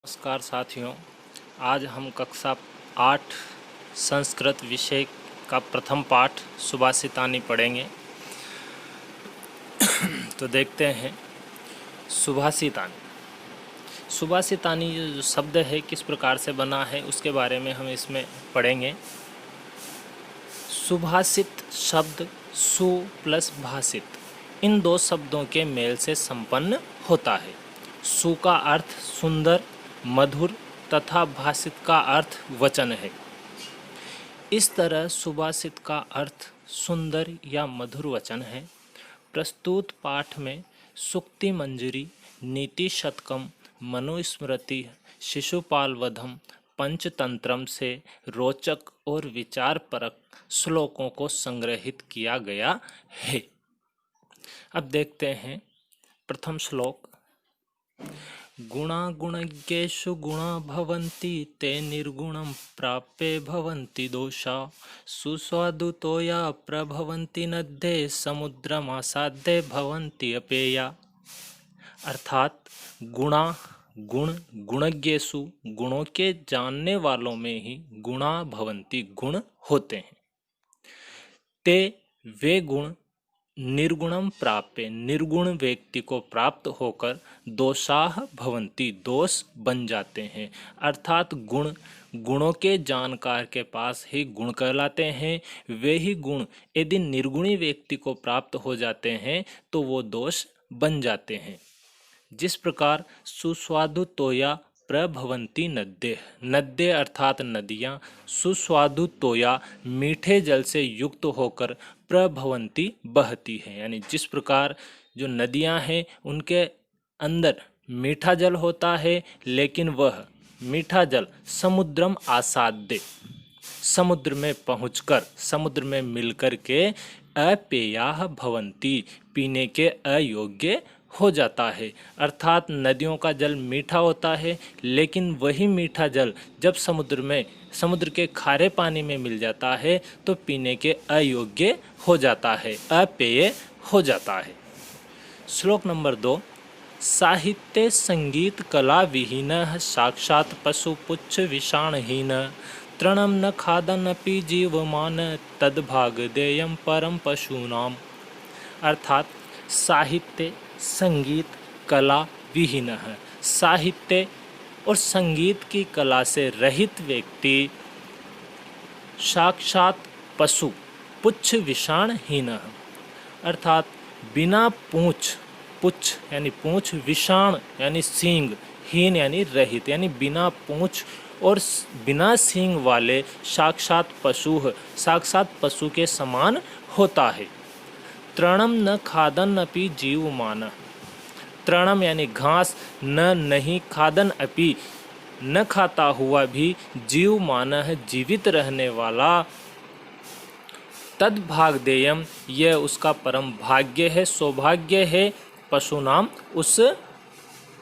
नमस्कार साथियों, आज हम कक्षा 8 संस्कृत विषय का प्रथम पाठ सुभाषितानी पढ़ेंगे। तो देखते हैं सुभाषितानी। सुभाषितानी जो शब्द है किस प्रकार से बना है उसके बारे में हम इसमें पढ़ेंगे। सुभाषित शब्द सु प्लस भाषित, इन दो शब्दों के मेल से संपन्न होता है। सु का अर्थ सुंदर, मधुर तथा भाषित का अर्थ वचन है। इस तरह सुभाषित का अर्थ सुंदर या मधुर वचन है। प्रस्तुत पाठ में सूक्ति मंजरी, नीति शतकम, मनुस्मृति, शिशुपाल वधम, पंचतंत्रम से रोचक और विचारपरक श्लोकों को संग्रहित किया गया है। अब देखते हैं प्रथम श्लोक। गुणा गुणज्ञेषु गुणा भवन्ति ते निर्गुणं प्राप्ये भवन्ति दोषा सुस्वादुतोया प्रभवन्ति नद्ये समुद्रमासाद्ये भवन्ति अपेया। अर्थात गुण गुणज्ञेषु, गुणों के जानने वालों में ही गुणा भवन्ति, गुण होते हैं। ते वे गुण निर्गुणम प्राप्य, निर्गुण व्यक्ति को प्राप्त होकर दोषाह भवन्ति, दोष बन जाते हैं। अर्थात गुणों के जानकार के पास ही गुण कहलाते हैं। वे ही गुण यदि निर्गुणी व्यक्ति को प्राप्त हो जाते हैं तो वो दोष बन जाते हैं। जिस प्रकार सुस्वादु तोया प्रभवंती नद्ये, नद्ये अर्थात नदियाँ, सुस्वादु तोया मीठे जल से युक्त होकर प्रभवंती बहती है। यानी जिस प्रकार जो नदियाँ हैं उनके अंदर मीठा जल होता है, लेकिन वह मीठा जल समुद्रम आसाद्य, समुद्र में पहुंचकर, समुद्र में मिलकर के अपेयाः भवन्ति, पीने के अयोग्य हो जाता है। अर्थात नदियों का जल मीठा होता है, लेकिन वही मीठा जल जब समुद्र के खारे पानी में मिल जाता है तो पीने के अयोग्य हो जाता है, अपेय हो जाता है। श्लोक नंबर 2। साहित्य संगीत कला विहीनः साक्षात् पशु पुच्छ विषाणहीनः तृणं न खादन्नपि जीवमान तद्भाग देयं परम पशूनाम। अर्थात साहित्य संगीत कला विहीन है, साहित्य और संगीत की कला से रहित व्यक्ति साक्षात पशु पुच्छ विषाणहीन है। अर्थात बिना पूंछ, पुच्छ यानी पूंछ, विषाण यानी सींग, हीन यानी रहित यानी बिना पूंछ और बिना सींग वाले साक्षात पशु, साक्षात पशु के समान होता है। तृणम न खादन अपि जीवमान, तृणम यानी घास, न नहीं, खादन अपि न खाता हुआ भी, जीवमान जीवित रहने वाला, तद भागदेयम यह उसका परम भाग्य है, सौभाग्य है, पशु नाम उस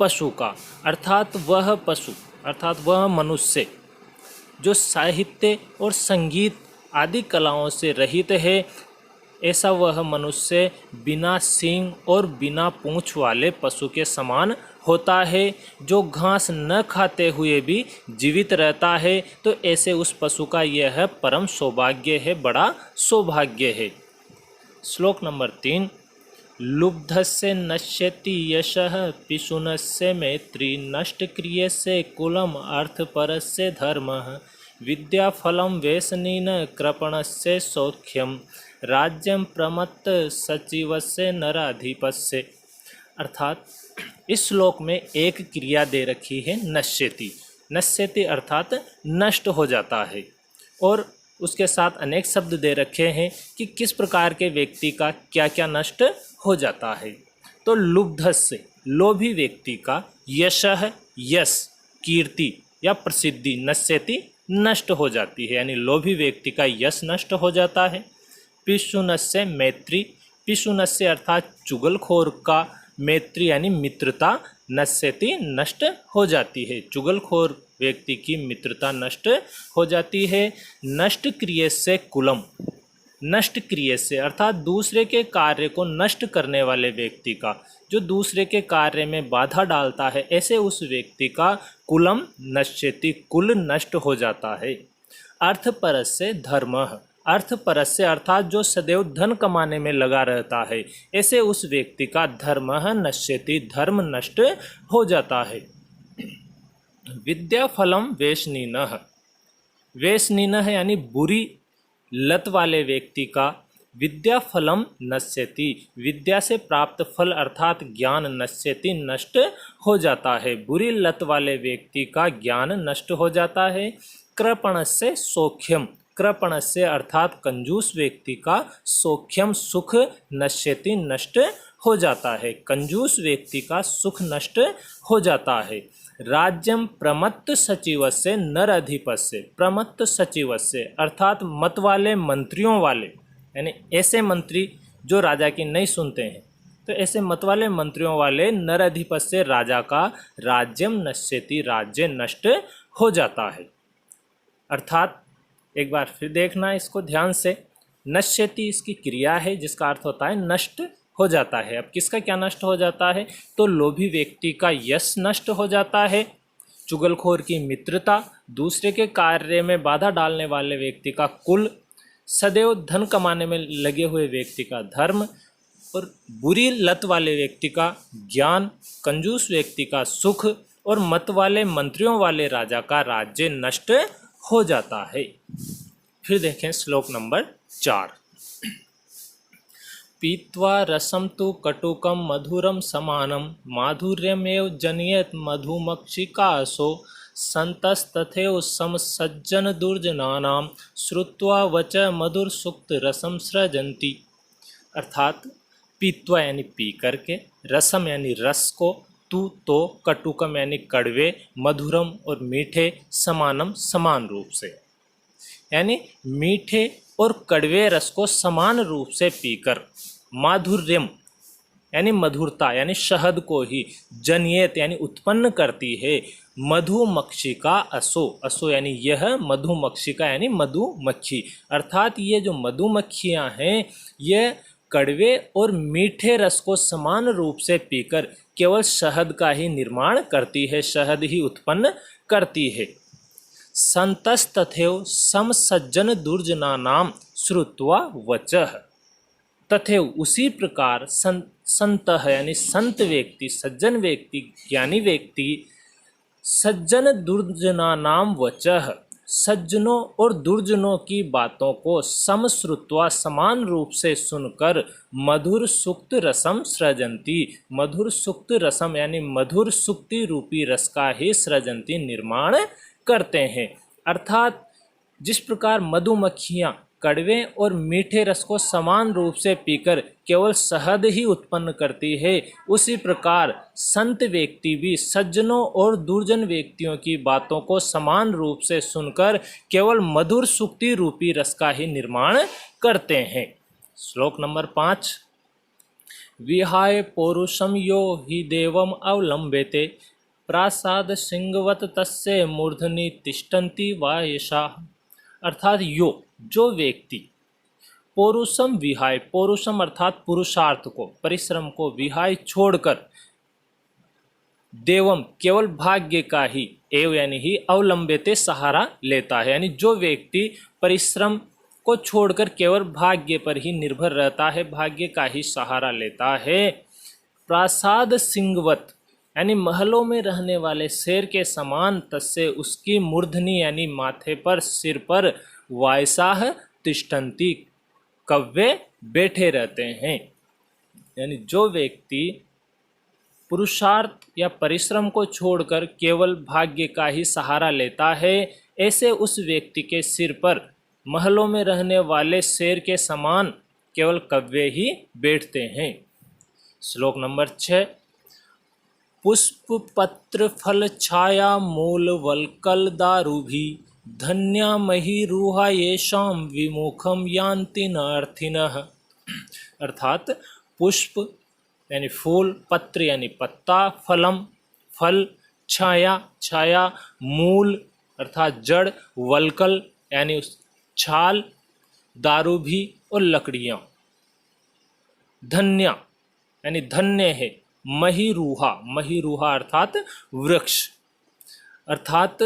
पशु का। अर्थात वह पशु, अर्थात वह मनुष्य जो साहित्य और संगीत आदि कलाओं से रहित है, ऐसा वह मनुष्य बिना सींग और बिना पूंछ वाले पशु के समान होता है। जो घास न खाते हुए भी जीवित रहता है, तो ऐसे उस पशु का यह परम सौभाग्य है, बड़ा सौभाग्य है। श्लोक नंबर 3। लुब्धस्य नश्यति यशः पिशुनस्य मैत्री नष्ट क्रियस्य कुलम अर्थपरस्य धर्मः विद्याफलं व्यसनेन कृपणस्य सौख्यम राज्यम प्रमत्त सचिवस्य नराधिपस्य। अर्थात इस श्लोक में एक क्रिया दे रखी है नश्यति। नश्यति अर्थात नष्ट हो जाता है, और उसके साथ अनेक शब्द दे रखे हैं कि किस प्रकार के व्यक्ति का क्या क्या नष्ट हो जाता है। तो लुब्धस्य लोभी व्यक्ति का, यशः यश कीर्ति या प्रसिद्धि, नश्यति नष्ट हो जाती है, यानी लोभी व्यक्ति का यश नष्ट हो जाता है। पिशुनस्य मैत्री, पिशुनस्य अर्थात चुगलखोर का, मैत्री यानी मित्रता, नश्यति नष्ट हो जाती है, चुगलखोर व्यक्ति की मित्रता नष्ट हो जाती है। नष्ट क्रियस्य कुलम, नष्ट क्रिय से अर्थात दूसरे के कार्य को नष्ट करने वाले व्यक्ति का, जो दूसरे के कार्य में बाधा डालता है, ऐसे उस व्यक्ति का कुलम नश्यति, कुल नष्ट हो जाता है। अर्थपरस्य धर्मः, अर्थपरस्य अर्थात जो सदैव धन कमाने में लगा रहता है, ऐसे उस व्यक्ति का धर्मः नश्यति, धर्म नष्ट हो जाता है। विद्याफलम वेशनीनः, वेशनीनः यानी बुरी लत वाले व्यक्ति का विद्या फलम नश्यति, विद्या से प्राप्त फल अर्थात ज्ञान नश्यति, नष्ट हो जाता है। बुरी लत वाले व्यक्ति का ज्ञान नष्ट हो जाता है। कृपणस्य सौख्यम, कृपणस्य अर्थात कंजूस व्यक्ति का सौख्यम सुख नश्यति, नष्ट हो जाता है। कंजूस व्यक्ति का सुख नष्ट हो जाता है। राज्यम प्रमत्त सचिवस्य नर अधिपस्य, प्रमत्त सचिवस्य अर्थात मत वाले मंत्रियों वाले, यानी ऐसे मंत्री जो राजा की नहीं सुनते हैं, तो ऐसे मत वाले मंत्रियों वाले नर अधिपस्य राजा का राज्यम नश्यति, राज्य नष्ट हो जाता है। अर्थात एक बार फिर देखना इसको ध्यान से, नश्यति इसकी क्रिया है जिसका अर्थ होता है नष्ट हो जाता है। अब किसका क्या नष्ट हो जाता है, तो लोभी व्यक्ति का यश नष्ट हो जाता है, चुगलखोर की मित्रता, दूसरे के कार्य में बाधा डालने वाले व्यक्ति का कुल, सदैव धन कमाने में लगे हुए व्यक्ति का धर्म, और बुरी लत वाले व्यक्ति का ज्ञान, कंजूस व्यक्ति का सुख, और मत वाले मंत्रियों वाले राजा का राज्य नष्ट हो जाता है। फिर देखें श्लोक नंबर 4। पीत्वा रसम तु कटुकम मधुरम समानम माधुर्यमेव जनयेत मधुमक्षिकासो संतस्तथैव समसज्जन दुर्जनानां श्रुत्वा वच मधुर सुक्त रसम सृजन्ति। अर्थात पीत्वा यानी पी करके, रसम यानी रस को, तु तो, कटुकम यानी कड़वे, मधुरम और मीठे, समानम समान रूप से, यानी मीठे और कड़वे रस को समान रूप से पीकर, माधुर्यम यानी मधुरता यानी शहद को ही, जनयेत यानी उत्पन्न करती है, मधुमक्षिका असो, असो यानी यह, मधुमक्षिका यानी मधुमक्खी, अर्थात ये जो मधुमक्खियाँ हैं ये कड़वे और मीठे रस को समान रूप से पीकर केवल शहद का ही निर्माण करती है, शहद ही उत्पन्न करती है। संतस्तथैव समसज्जन दुर्जनानां श्रुत्वा वचः, तथैव उसी प्रकार संतः यानी संत व्यक्ति, सज्जन व्यक्ति, ज्ञानी व्यक्ति, सज्जन दुर्जनानां वचः सज्जनों और दुर्जनों की बातों को समश्रुत्वा समान रूप से सुनकर मधुर सुक्त रसम सृजन्ति, मधुर सुक्त रसम यानी मधुर सुक्ति रूपी रस का ही सृजन्ति निर्माण करते हैं। अर्थात जिस प्रकार मधुमक्खियाँ कड़वे और मीठे रस को समान रूप से पीकर केवल शहद ही उत्पन्न करती है, उसी प्रकार संत व्यक्ति भी सज्जनों और दुर्जन व्यक्तियों की बातों को समान रूप से सुनकर केवल मधुर सुक्ति रूपी रस का ही निर्माण करते हैं। श्लोक नंबर 5। विहाय पौरुषम यो हि देवम अवलंबेते प्रासाद सिंहवत तस्य मूर्धनि तिष्ठन्ति वायसा। अर्थात यो जो व्यक्ति पौरुषम विहाय, पौरुषम अर्थात पुरुषार्थ को, परिश्रम को, विहाय छोड़कर, देवम केवल भाग्य का ही, एव यानी ही, अवलंबिते सहारा लेता है, यानी जो व्यक्ति परिश्रम को छोड़कर केवल भाग्य पर ही निर्भर रहता है, भाग्य का ही सहारा लेता है। प्रासाद सिंहवत यानी महलों में रहने वाले शेर के समान, तस्य उसकी मूर्धनि यानी माथे पर, सिर पर, वायसाह तिष्ठन्ति कव्वे बैठे रहते हैं, यानी जो व्यक्ति पुरुषार्थ या परिश्रम को छोड़कर केवल भाग्य का ही सहारा लेता है, ऐसे उस व्यक्ति के सिर पर महलों में रहने वाले शेर के समान केवल कव्वे ही बैठते हैं। श्लोक नंबर 6। पुष्प पत्र फल छाया मूल वल्कल दारुभि धन्या मही रूहा येषाम विमुखम यान्ति न अर्थिनः। अर्थात पुष्प यानी फूल, पत्र यानी पत्ता, फलम फल, छाया छाया, मूल अर्थात जड़, वल्कल यानी छाल, दारू भी और लकड़ियाँ। धन्या यानी धन्य है। महिरूहा, महिरूहा अर्थात वृक्ष, अर्थात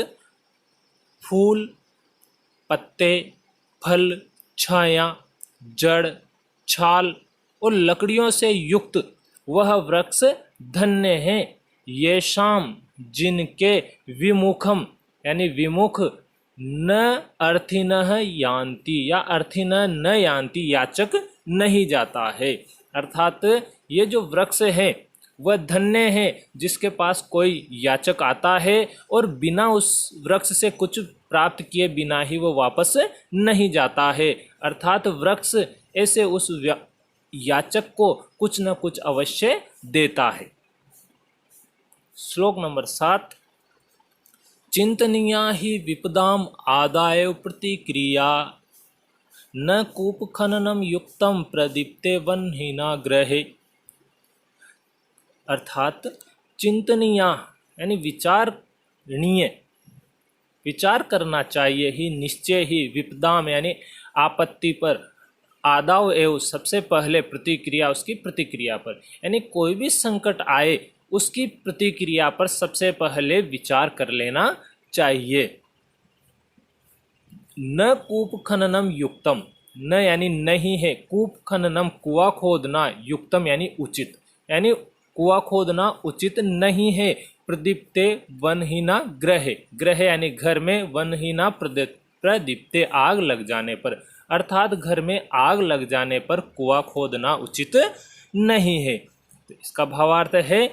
फूल, पत्ते, फल, छाया, जड़, छाल और लकड़ियों से युक्त वह वृक्ष धन्य है। ये शाम जिनके विमुखम यानी विमुख न अर्थिनः यान्ति या अर्थिनः न यान्ति याचक नहीं जाता है। अर्थात ये जो वृक्ष है वह धन्य है जिसके पास कोई याचक आता है और बिना उस वृक्ष से कुछ प्राप्त किए बिना ही वो वापस नहीं जाता है। अर्थात वृक्ष ऐसे उस याचक को कुछ न कुछ अवश्य देता है। श्लोक नंबर 7। चिंतनीया ही विपदाम आदाय प्रतिक्रिया न कूप खननम युक्तम प्रदीप्ते वह्निना ग्रहे। अर्थात चिंतनीय यानी विचारणीय, विचार करना चाहिए ही, निश्चय ही, विपदाम यानी आपत्ति पर, आदाव एवं सबसे पहले प्रतिक्रिया उसकी प्रतिक्रिया पर, यानी कोई भी संकट आए उसकी प्रतिक्रिया पर सबसे पहले विचार कर लेना चाहिए। न कूप खननम युक्तम, न यानी नहीं है, कूप खननम कुआं खोदना, युक्तम यानी उचित, यानी कुआं खोदना उचित नहीं है। प्रदीप्ते वह्निना ग्रहे, ग्रहे यानी घर में, वह्निना प्रदीप्ते आग लग जाने पर, अर्थात घर में आग लग जाने पर कुआं खोदना उचित नहीं है। तो इसका भावार्थ है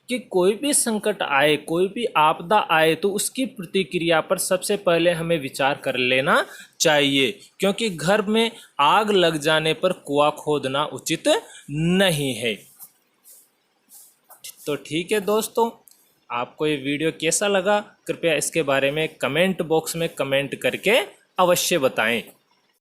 कि कोई भी संकट आए, कोई भी आपदा आए तो उसकी प्रतिक्रिया पर सबसे पहले हमें विचार कर लेना चाहिए, क्योंकि घर में आग लग जाने पर कुआं खोदना उचित नहीं है। तो ठीक है दोस्तों, आपको ये वीडियो कैसा लगा कृपया इसके बारे में कमेंट बॉक्स में कमेंट करके अवश्य बताएं।